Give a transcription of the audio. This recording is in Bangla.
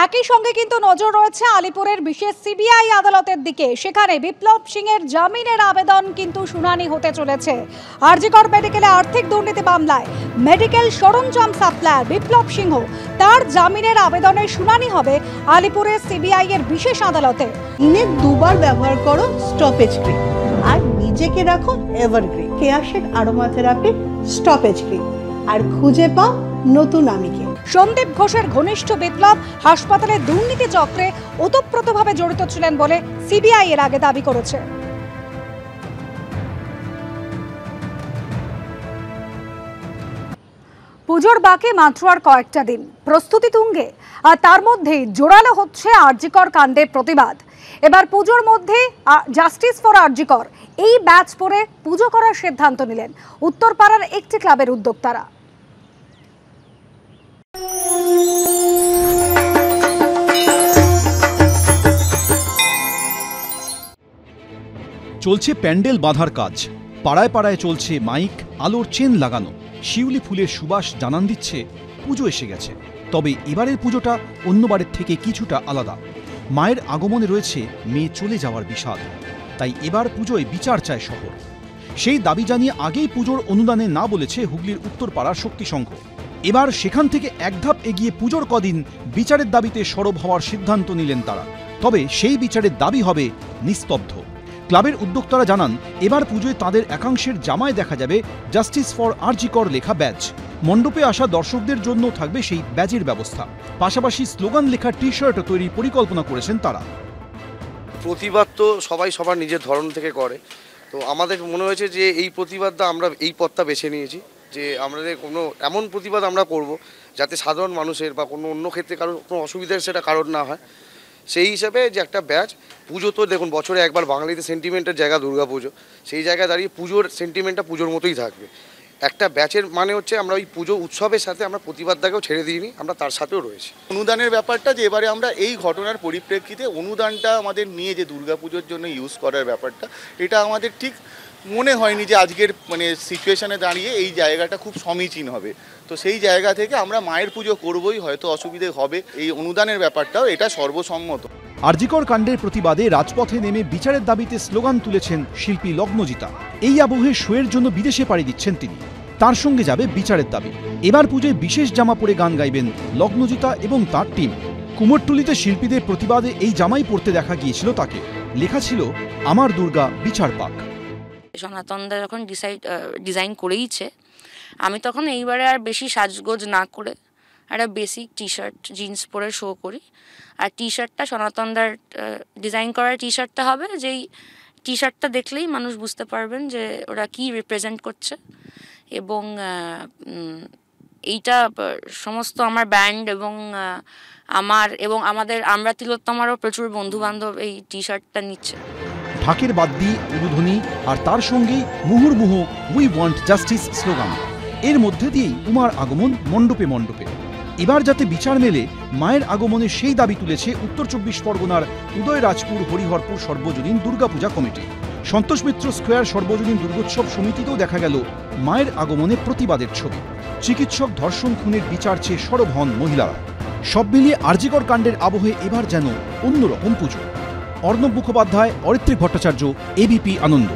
একই সঙ্গে কিন্তু নজর রয়েছে আলিপুরের বিশেষ সিবিআই আদালতের দিকে। সেখানে বিপ্লব সিংয়ের জামিনের আবেদন কিন্তু শুনানি হতে চলেছে। আর.জি. কর মেডিকেলে আর্থিক দুর্নীতি মামলায় মেডিকেল সরঞ্জাম সাপ্লায়ার বিপ্লব সিংহ, তার জামিনের আবেদনের শুনানি হবে আলিপুরের সিবিআই এর বিশেষ আদালতে। দিনে দুবার ব্যবহার করো স্টপেজ ক্রিম আর নিজেকে রাখো evergreen Keya Seth aromatherapy stop age cream, আর খুঁজে পাও নতুন আমিকে। সন্দীপ ঘোষের ঘনিষ্ঠ বিপ্লব হাসপাতালে দুর্নীতি চক্রে ওতপ্রোতভাবে জড়িত ছিলেন বলে সিবিআই এর আগে দাবি করেছে। পুজোর বাকি মাত্র আর কয়েকটা দিন, প্রস্তুতি তুঙ্গে, আর তার মধ্যেই জোরালো হচ্ছে আর.জি. কর কাণ্ডের প্রতিবাদ। এবার পুজোর মধ্যে জাস্টিস ফর আর.জি. কর এই ব্যাচ পরে পুজো করার সিদ্ধান্ত নিলেন উত্তরপাড়ার একটি ক্লাবের উদ্যোক্তারা। চলছে প্যান্ডেল বাঁধার কাজ, পাড়ায় পাড়ায় চলছে মাইক, আলোর চেন লাগানো, শিউলি ফুলের সুবাস জানান দিচ্ছে পুজো এসে গেছে। তবে এবারের পুজোটা অন্যবারের থেকে কিছুটা আলাদা। মায়ের আগমনে রয়েছে মেয়ে চলে যাওয়ার বিষাদ, তাই এবার পুজোয় বিচার চায় শহর। সেই দাবি জানিয়ে আগেই পুজোর অনুদানে না বলেছে হুগলির উত্তরপাড়ার শক্তি সংঘ। এবার সেখান থেকে এক ধাপ এগিয়ে পুজোর কদিন বিচারের দাবিতে সরব হওয়ার সিদ্ধান্ত নিলেন তারা। তবে সেই বিচারের দাবি হবে নিস্তব্ধ। ক্লাবের উদ্যোক্তারা জানান, এবার পুজোয় তাদের একাংশের জামায় দেখা যাবে জাস্টিস ফর আর.জি. কর লেখা ব্যাজ। মণ্ডপে আসা দর্শকদের জন্য থাকবে সেই ব্যাজের ব্যবস্থা। পাশাপাশি স্লোগান লেখা টি শার্টও তৈরির পরিকল্পনা করেছেন তারা। প্রতিবাদ তো সবাই সবার নিজের ধরন থেকে করে, তো আমাদের মনে হয়েছে যে এই প্রতিবাদটা আমরা এই পথটা বেছে নিয়েছি, যে আমাদের কোনো এমন প্রতিবাদ আমরা করব যাতে সাধারণ মানুষের বা কোনো অন্য ক্ষেত্রে কারোর কোনো অসুবিধার সেটা কারণ না হয়। সেই হিসাবে যে একটা ব্যাচ, পুজো তো দেখুন বছরে একবার বাঙালিতে সেন্টিমেন্টের জায়গা দুর্গা পুজো, সেই জায়গায় দাঁড়িয়ে পুজোর সেন্টিমেন্টটা পুজোর মতোই থাকবে। একটা ব্যাচের মানে হচ্ছে আমরা ওই পুজো উৎসবের সাথে আমরা প্রতিবাদটাকেও ছেড়ে দিইনি, আমরা তার সাথেও রয়েছি। অনুদানের ব্যাপারটা যে এবারে আমরা এই ঘটনার পরিপ্রেক্ষিতে অনুদানটা আমাদের নিয়ে যে দুর্গাপুজোর জন্য ইউজ করার ব্যাপারটা, এটা আমাদের ঠিক মনে হয়নি যে আজকের সিচুয়েশনে দাঁড়িয়ে এই জায়গাটা খুব সমীচীন হবে। তো সেই জায়গা থেকে আমরা মায়ের পুজো করবই, হয়তো অসুবিধে হবে, এই অনুদানের ব্যাপারটাও এটা সর্বসম্মত। আর.জি. কর কাণ্ডের প্রতিবাদে রাজপথে নেমে বিচারের দাবিতে স্লোগান তুলেছেন শিল্পী লগ্নজিতা। এই আবহে শোয়ের জন্য বিদেশে পাড়ি দিচ্ছেন তিনি। তার সঙ্গে যাবে বিচারের দাবি। এবার পুজোয় বিশেষ জামা পরে গান গাইবেন লগ্নজিতা এবং তার টিম। কুমোরটুলিতে শিল্পীদের প্রতিবাদে এই জামাই পরতে দেখা গিয়েছিল তাকে। লেখা ছিল, আমার দুর্গা বিচার পাক। সনাতনদা যখন ডিজাইন করেইছে, আমি তখন এইবারে আর বেশি সাজগোজ না করে একটা বেসিক টি শার্ট জিন্স পরে শো করি। আর টি শার্টটা সনাতনদার ডিজাইন করা টি শার্টটা হবে, যেই টি শার্টটা দেখলেই মানুষ বুঝতে পারবেন যে ওরা কি রিপ্রেজেন্ট করছে। এবং এইটা সমস্ত আমার ব্যান্ড এবং আমরা তিলোত্তমারও প্রচুর বন্ধু বান্ধব এই টি শার্টটা নিচ্ছে। ঢাকের বাদ্যি, উলুধ্বনি আর তার সঙ্গেই মুহুর্মুহ উই ওয়ান্ট জাস্টিস স্লোগান। এর মধ্যে দিয়েই উমার আগমন মণ্ডপে মণ্ডপে। এবার যাতে বিচার মেলে, মায়ের আগমনে সেই দাবি তুলেছে উত্তর 24 পরগনার উদয়রাজপুর হরিহরপুর সর্বজনীন দুর্গাপূজা কমিটি। সন্তোষ মিত্র স্কোয়ার সর্বজনীন দুর্গোৎসব সমিতিতেও দেখা গেল মায়ের আগমনে প্রতিবাদের ছবি। চিকিৎসক ধর্ষণ খুনের বিচার চেয়ে সরব হন মহিলারা। সব মিলিয়ে আর.জি. কর কাণ্ডের আবহে এবার যেন অন্যরকম পুজো। অর্ণব মুখোপাধ্যায়, অরিত্রিক ভট্টাচার্য, এবিপি আনন্দ।